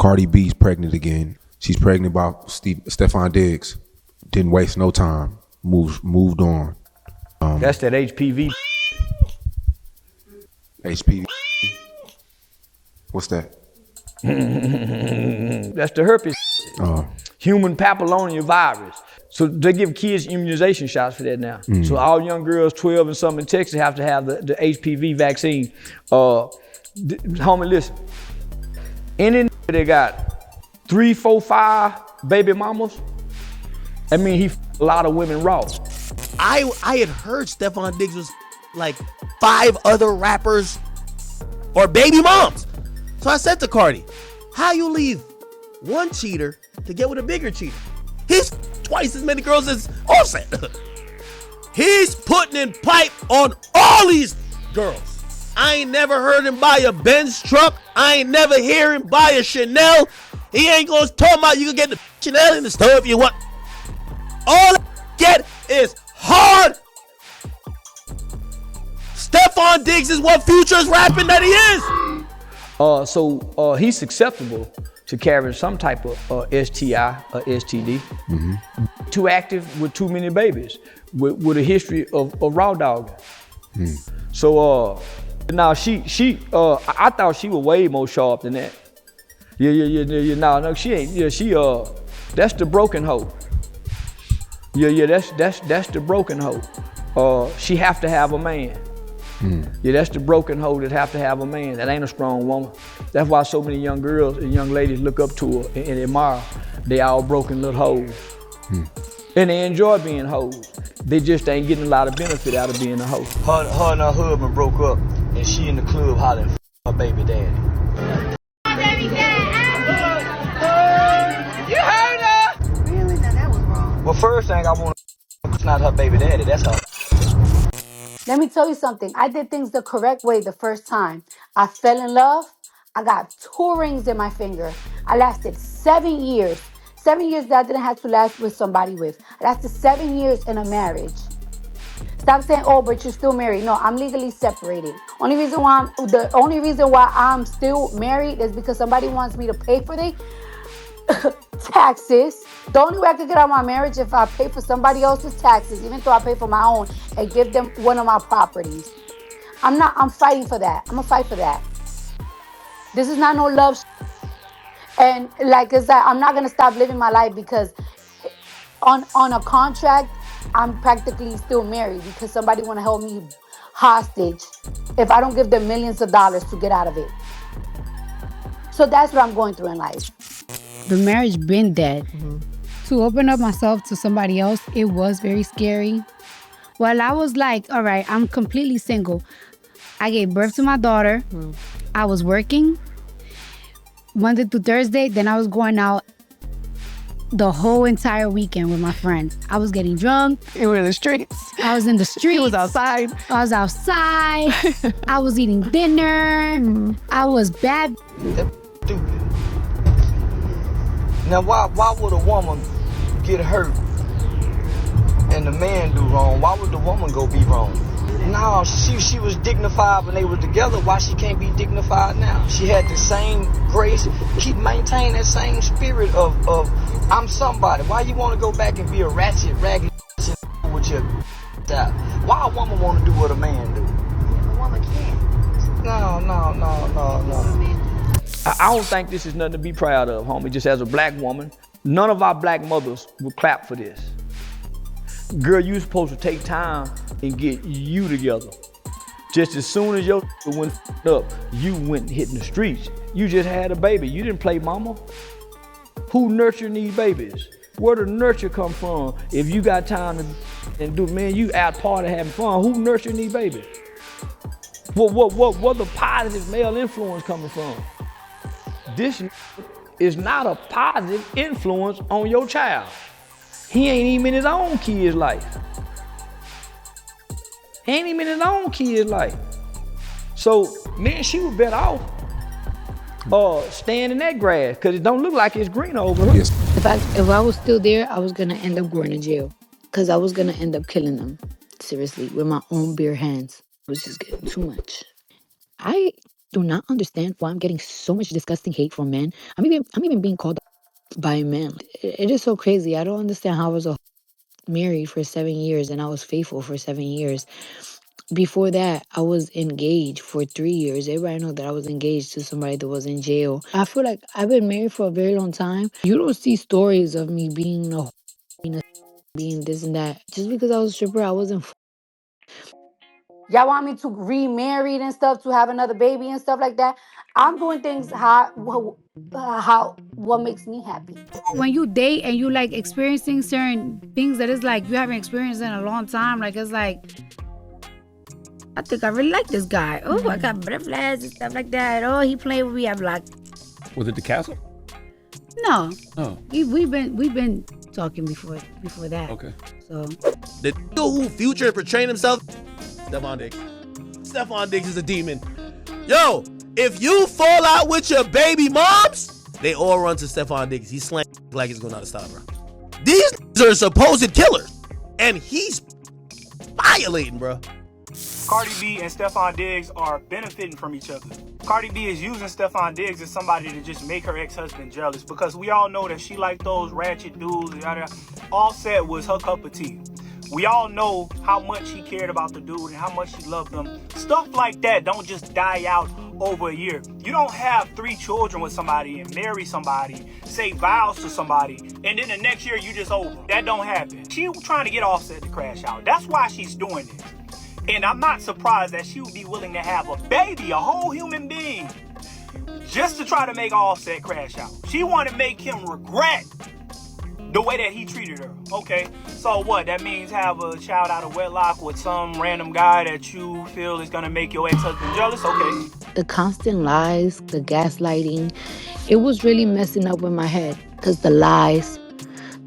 Cardi B's pregnant again. She's pregnant by Stefon Diggs. Didn't waste no time. Moved on. That's that HPV. HPV. What's that? That's the herpes. Oh. Human papillomavirus. So they give kids immunization shots for that now. So all young girls 12 and something in Texas have to have the HPV vaccine. Homie, listen. Any that got 3, 4, 5 baby mamas, I mean, he a lot of women raw. I had heard Stefon Diggs was like 5 other rappers or baby moms. So I said to Cardi, how you leave one cheater to get with a bigger cheater? He's twice as many girls as Offset. He's putting in pipe on all these girls. I ain't never heard him buy a Benz truck. I ain't never hear him buy a Chanel. He ain't gonna talk about you can get the Chanel in the store if you want. All I get is hard. Stefon Diggs is what Future's rapping that he is. So he's susceptible to carrying some type of STI or STD. Too active with too many babies, with a history of raw dogging. So now I thought she was way more sharp than that. Yeah. No, she ain't. Yeah, that's the broken hoe. Yeah, that's the broken hoe. She have to have a man. Yeah, that's the broken hoe that have to have a man. That ain't a strong woman. That's why so many young girls and young ladies look up to her and admire her. They all broken little hoes. And they enjoy being hoes. They just ain't getting a lot of benefit out of being a hoe. Her and her husband broke up, and she in the club hollering her baby daddy. Baby daddy, Angie! You heard her? Really? Now that was wrong. Well, first thing I want to it's not her baby daddy, that's her. Let me tell you something. I did things the correct way the first time. I fell in love. I got 2 rings in my finger. I lasted 7 years. 7 years that I didn't have to last with somebody with. I lasted 7 years in a marriage. Stop saying, oh, but you're still married. No, I'm legally separated. The only reason why I'm still married is because somebody wants me to pay for their taxes. The only way I could get out of my marriage if I pay for somebody else's taxes, even though I pay for my own, and give them one of my properties. I'm fighting for that. I'm gonna fight for that. This is not no love. And like I said, I'm not gonna stop living my life because on a contract, I'm practically still married because somebody wanna hold me hostage if I don't give them millions of dollars to get out of it. So that's what I'm going through in life. The marriage been dead. To open up myself to somebody else, it was very scary. Well, I was like, all right, I'm completely single. I gave birth to my daughter. I was working Monday through Thursday. Then I was going out the whole entire weekend with my friends. I was getting drunk. You were in the streets. I was in the streets. He was outside. I was outside. I was eating dinner. I was bad. That's stupid. Now, why would a woman get hurt and the man do wrong? Why would the woman go be wrong? No, she was dignified when they were together. Why she can't be dignified now? She had the same grace. Keep maintain that same spirit of I'm somebody. Why you want to go back and be a ratchet, raggedy with your child? Why a woman want to do what a man do? A woman can't. No. I don't think this is nothing to be proud of, homie. Just as a black woman, none of our black mothers would clap for this. Girl, you supposed to take time and get you together. Just as soon as your went up, you went hitting the streets. You just had a baby. You didn't play mama. Who nurturing these babies? Where the nurture come from? If you got time to and do, man, you out party having fun. Who nurturing these babies? What the positive male influence coming from? This is not a positive influence on your child. He ain't even in his own kid's life. So, man, she was better off staying in that grass because it don't look like it's green over here. Yes. If I was still there, I was gonna end up going to jail because I was gonna end up killing them. Seriously, with my own bare hands. It was just getting too much. I do not understand why I'm getting so much disgusting hate from men. I'm even being called by men. It is so crazy. I don't understand how I was married for 7 years and I was faithful for 7 years. Before that, I was engaged for 3 years. Everybody know that I was engaged to somebody that was in jail. I feel like I've been married for a very long time. You don't see stories of me being being this and that. Just because I was a stripper, I wasn't. Y'all want me to remarried and stuff, to have another baby and stuff like that? I'm doing things how what makes me happy. When you date and you like experiencing certain things that is like you haven't experienced in a long time, like it's like, I think I really like this guy. Oh, I got butterflies and stuff like that. Oh, he played with me. I'm like, Was it the castle? no. Oh, We've been talking before that. okay. So The who Future portraying himself, Stefon Diggs. Stefon Diggs is a demon. Yo, if you fall out with your baby moms, they all run to Stefon Diggs. He's slaying like he's going out of style, bro. These are supposed killers, and he's violating, bro. Cardi B and Stefon Diggs are benefiting from each other. Cardi B is using Stefon Diggs as somebody to just make her ex-husband jealous, because we all know that she liked those ratchet dudes. Offset was her cup of tea. We all know how much he cared about the dude and how much he loved them. Stuff like that don't just die out over a year. You don't have 3 children with somebody and marry somebody, say vows to somebody, and then the next year you just over. That don't happen. She was trying to get Offset to crash out. That's why she's doing this. And I'm not surprised that she would be willing to have a baby, a whole human being, just to try to make Offset crash out. She wanted to make him regret the way that he treated her. Okay, so what? That means have a child out of wedlock with some random guy that you feel is gonna make your ex-husband jealous? Okay. The constant lies, the gaslighting, it was really messing up with my head. Because the lies,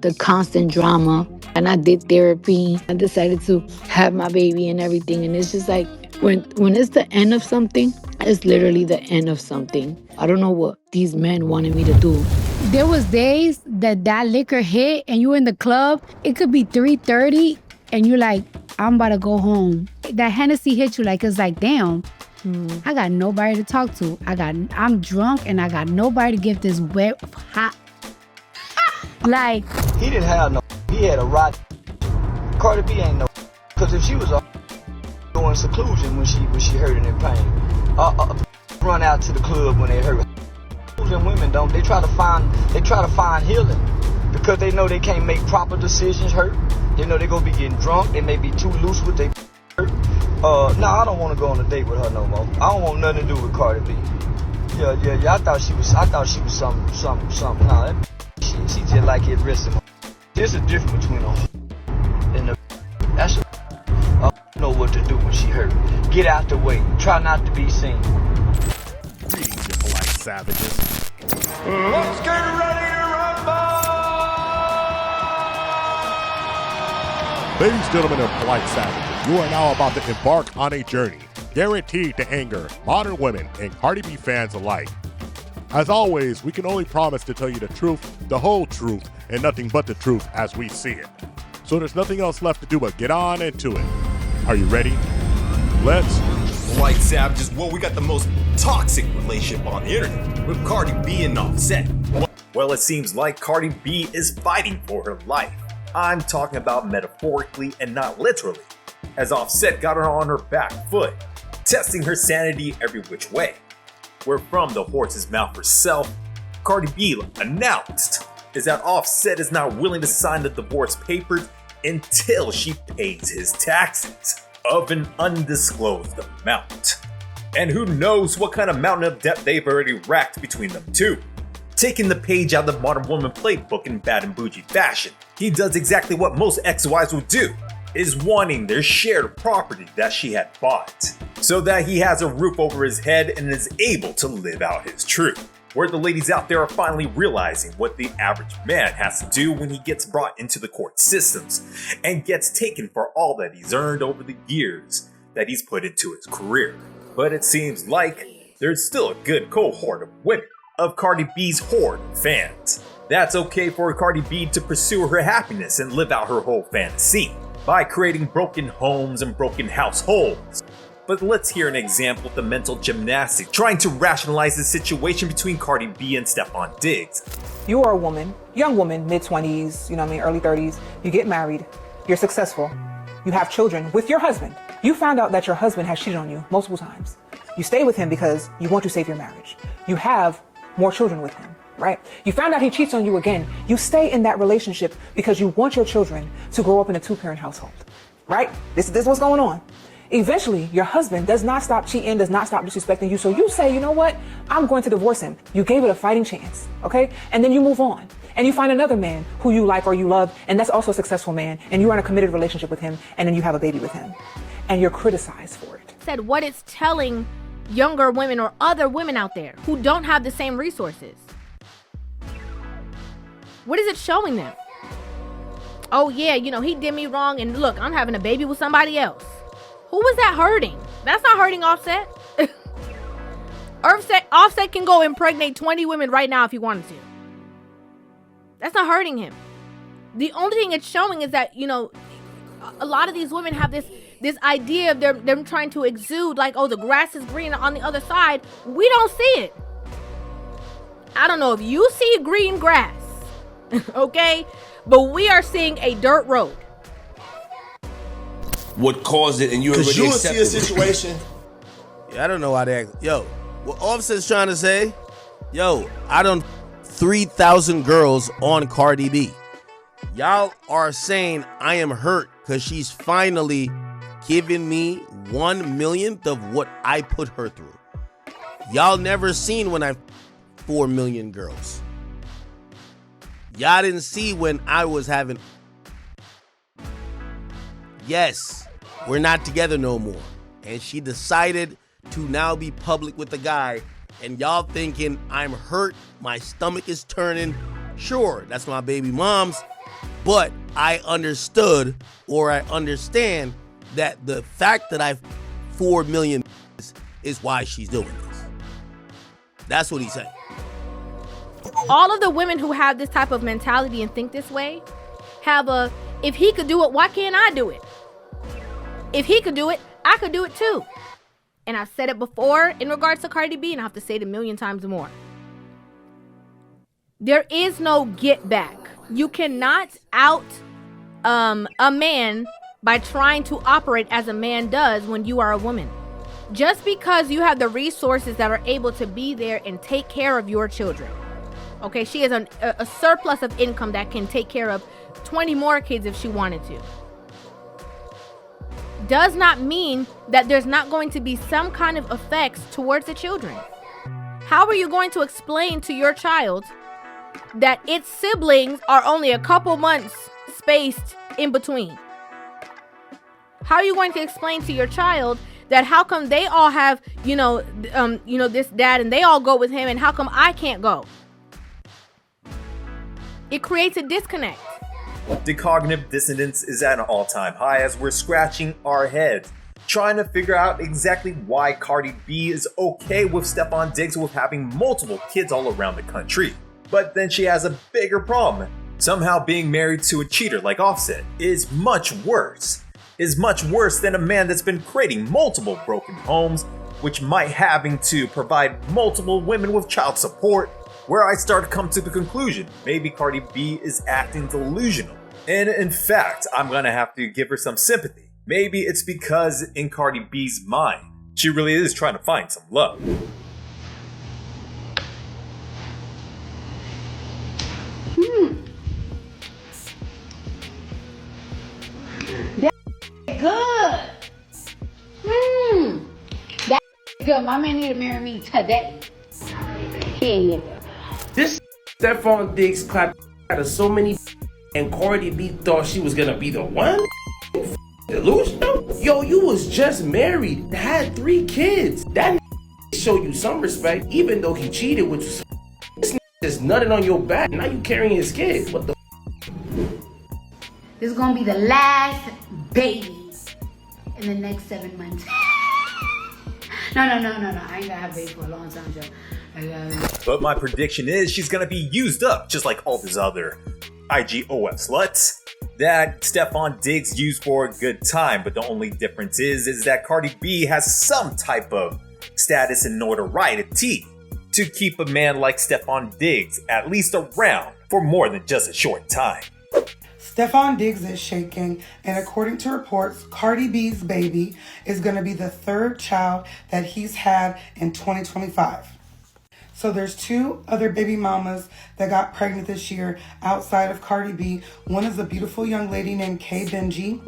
the constant drama, and I did therapy. I decided to have my baby and everything. And it's just like, when it's the end of something, it's literally the end of something. I don't know what these men wanted me to do. there was days that liquor hit and you in the club. It could be 3:30 and you're like, I'm about to go home. That Hennessy hit you like, it's like, damn. I got nobody to talk to. I'm drunk and I got nobody to give this wet hot. Like, He didn't have no. He had a rod. Cardi B ain't no. Cause if she was doing seclusion when she hurting in pain, run out to the club when they hurt. And women don't. They try to find healing because they know they can't make proper decisions. Hurt. They know they gonna be getting drunk. They may be too loose with their hurt. No, I don't want to go on a date with her no more. I don't want nothing to do with Cardi B. Yeah. I thought she was something. No, she just like it risking. There's a difference between a and a. That's a know what to do when she hurt. Get out the way. Try not to be seen. Greetings, you polite savages. Let's get ready to rumble! Ladies, gentlemen, and polite savages, you are now about to embark on a journey guaranteed to anger modern women and Cardi B fans alike. As always, we can only promise to tell you the truth, the whole truth, and nothing but the truth as we see it. So there's nothing else left to do but get on into it. Are you ready? Let's. Polite savages, well, we got the most toxic relationship on the internet with Cardi B and Offset. Well, it seems like Cardi B is fighting for her life. I'm talking about metaphorically and not literally, as Offset got her on her back foot, testing her sanity every which way. Where from the horse's mouth herself, Cardi B announced is that Offset is not willing to sign the divorce papers until she pays his taxes of an undisclosed amount. And who knows what kind of mountain of debt they've already racked between them two. Taking the page out of the modern woman playbook in bad and bougie fashion, he does exactly what most ex-wives would do, is wanting their shared property that she had bought, so that he has a roof over his head and is able to live out his truth. Where the ladies out there are finally realizing what the average man has to do when he gets brought into the court systems and gets taken for all that he's earned over the years that he's put into his career. But it seems like there's still a good cohort of women, of Cardi B's horde of fans. That's okay for Cardi B to pursue her happiness and live out her whole fantasy by creating broken homes and broken households But let's hear an example of the mental gymnastics trying to rationalize the situation between Cardi B and Stefon Diggs. You are a woman, young woman, mid-20s, you know what I mean, early 30s. You get married, you're successful, you have children with your husband. You found out that your husband has cheated on you multiple times. You stay with him because you want to save your marriage. You have more children with him, right? You found out he cheats on you again. You stay in that relationship because you want your children to grow up in a two-parent household, right? This is what's going on. Eventually, your husband does not stop cheating, does not stop disrespecting you. So you say, you know what? I'm going to divorce him. You gave it a fighting chance, okay? And then you move on. And you find another man who you like or you love, and that's also a successful man, and you're in a committed relationship with him, and then you have a baby with him. And you're criticized for it. Said what it's telling younger women or other women out there who don't have the same resources. What is it showing them? Oh yeah, you know, he did me wrong, and look, I'm having a baby with somebody else. Who was that hurting? That's not hurting Offset. Offset can go impregnate 20 women right now if he wanted to. That's not hurting him. The only thing it's showing is that, you know, a lot of these women have this idea of them trying to exude like, oh, the grass is green on the other side. We don't see it. I don't know if you see green grass, okay? But we are seeing a dirt road. What caused it, and you already you accepted see a situation. Yeah, I don't know why they act. Yo, what Offset's trying to say? Yo, I done 3,000 girls on Cardi B. Y'all are saying I am hurt because she's finally giving me 1/1,000,000th of what I put her through. Y'all never seen when I 4 million girls. Y'all didn't see when I was having. Yes, we're not together no more. And she decided to now be public with the guy. And y'all thinking I'm hurt, my stomach is turning. Sure, that's my baby mom's. But I understood, or I understand, that the fact that I've 4 million is why she's doing this. That's what he's saying. All of the women who have this type of mentality and think this way have a, if he could do it, why can't I do it? If he could do it, I could do it too. And I've said it before in regards to Cardi B, and I have to say it a million times more. There is no get back. You cannot out a man by trying to operate as a man does when you are a woman. Just because you have the resources that are able to be there and take care of your children. Okay, she has a surplus of income that can take care of 20 more kids if she wanted to. Does not mean that there's not going to be some kind of effects towards the children. How are you going to explain to your child that its siblings are only a couple months spaced in between? How are you going to explain to your child that how come they all have, this dad and they all go with him, and how come I can't go? It creates a disconnect. The cognitive dissonance is at an all-time high as we're scratching our heads, trying to figure out exactly why Cardi B is okay with Stefon Diggs with having multiple kids all around the country. But then she has a bigger problem. Somehow being married to a cheater like Offset is much worse. Is much worse than a man that's been creating multiple broken homes, which might having to provide multiple women with child support, where I start to come to the conclusion, maybe Cardi B is acting delusional. And in fact, I'm gonna have to give her some sympathy. Maybe it's because in Cardi B's mind, she really is trying to find some love. Good. That good. My man need to marry me today. Yeah. This Stefon Diggs clapped out of so many, and Cardi B thought she was gonna be the one? Delusional? Yo, you was just married, had 3 kids. That show you some respect, even though he cheated with you. This just nutted on your back. Now you carrying his kids. What the? This is gonna be the last baby in the next 7 months. No. I ain't gonna have a baby for a long time, Joe. But my prediction is she's gonna be used up just like all these other IGOF sluts. that Stefon Diggs used for a good time, but the only difference is that Cardi B has some type of status and notoriety to keep a man like Stefon Diggs at least around for more than just a short time. Stefon Diggs is shaking, and according to reports, Cardi B's baby is going to be the third child that he's had in 2025. So there's 2 other baby mamas that got pregnant this year outside of Cardi B. One is a beautiful young lady named Kay Benji.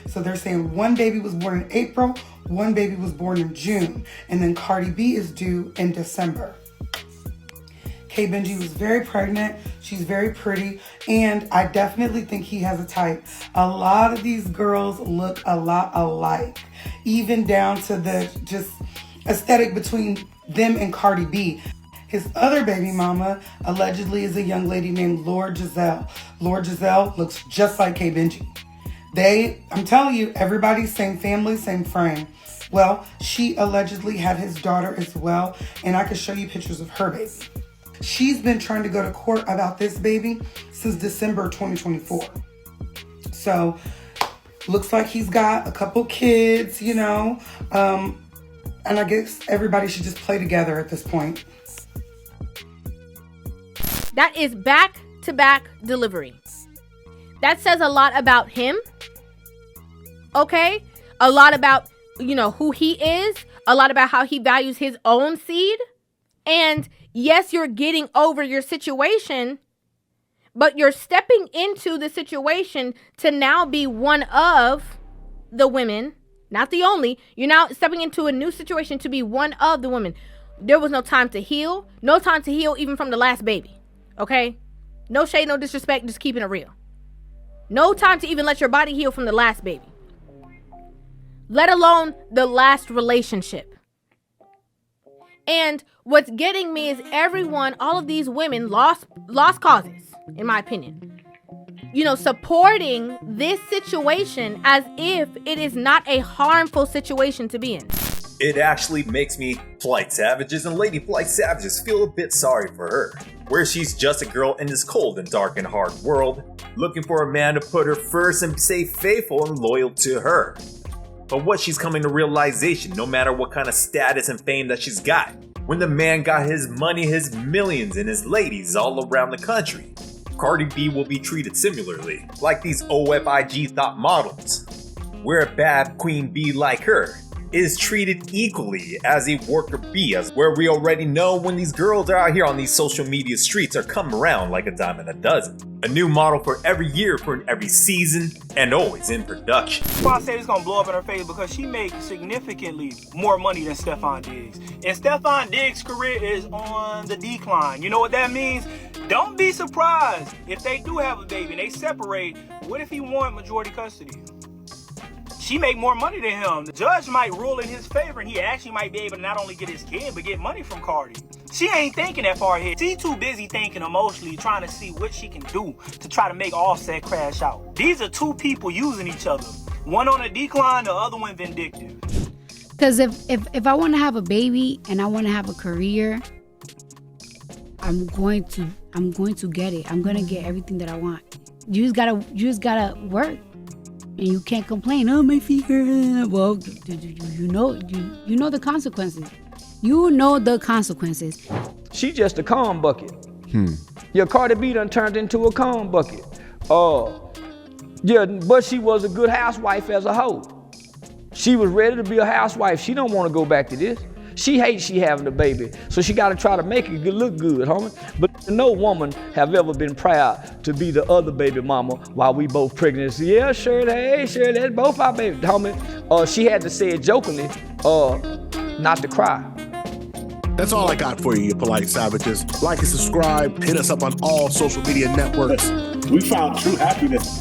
So they're saying one baby was born in April, one baby was born in June, and then Cardi B is due in December. Kay Benji was very pregnant. She's very pretty, and I definitely think he has a type. A lot of these girls look a lot alike, even down to the just aesthetic between them and Cardi B. His other baby mama allegedly is a young lady named Lord Giselle. Lord Giselle looks just like Kay Benji. I'm telling you, everybody's same family, same frame. Well, she allegedly had his daughter as well, and I can show you pictures of her baby. She's been trying to go to court about this baby since December 2024. So, looks like he's got a couple kids, you know, and I guess everybody should just play together at this point. That is back-to-back delivery. That says a lot about him. Okay? A lot about, who he is. A lot about how he values his own seed. And yes, you're getting over your situation, but you're stepping into the situation to now be one of the women, not the only. You're now stepping into a new situation to be one of the women. There was no time to heal. No time to heal even from the last baby. Okay? No shade, no disrespect, just keeping it real. No time to even let your body heal from the last baby. Let alone the last relationship. And what's getting me is all of these women, lost causes, in my opinion. Supporting this situation as if it is not a harmful situation to be in. It actually makes me Polite Savages and Lady Polite Savages feel a bit sorry for her, where she's just a girl in this cold and dark and hard world, looking for a man to put her first and stay faithful and loyal to her. But what she's coming to realization, no matter what kind of status and fame that she's got, when the man got his money, his millions, and his ladies all around the country, Cardi B will be treated similarly, like these OFIG thought models, where a bad queen bee like her is treated equally as a worker bee, as where we already know when these girls are out here on these social media streets are coming around like a dime a dozen. A new model for every year, for every season, and always in production. I say it's gonna blow up in her face because she makes significantly more money than Stefon Diggs. And Stefon Diggs' career is on the decline. You know what that means? Don't be surprised if they do have a baby and they separate. What if he want majority custody? She make more money than him. The judge might rule in his favor and he actually might be able to not only get his kid, but get money from Cardi. She ain't thinking that far ahead. She too busy thinking emotionally, trying to see what she can do to try to make Offset crash out. These are two people using each other. One on a decline, the other one vindictive. Because if I want to have a baby and I want to have a career, I'm going to get it. I'm going to get everything that I want. You just gotta work. And you can't complain. Oh, my feet hurt. Well, you know the consequences. You know the consequences. She just a calm bucket. Yeah, Cardi B done turned into a calm bucket. Yeah, but she was a good housewife as a whole. She was ready to be a housewife. She don't want to go back to this. She hates she having a baby, so she got to try to make it look good, homie. But no woman have ever been proud to be the other baby mama while we both pregnant. Yeah, sure, that's both our baby, homie. She had to say it jokingly, not to cry. That's all I got for you, you polite savages. Like and subscribe. Hit us up on all social media networks. We found true happiness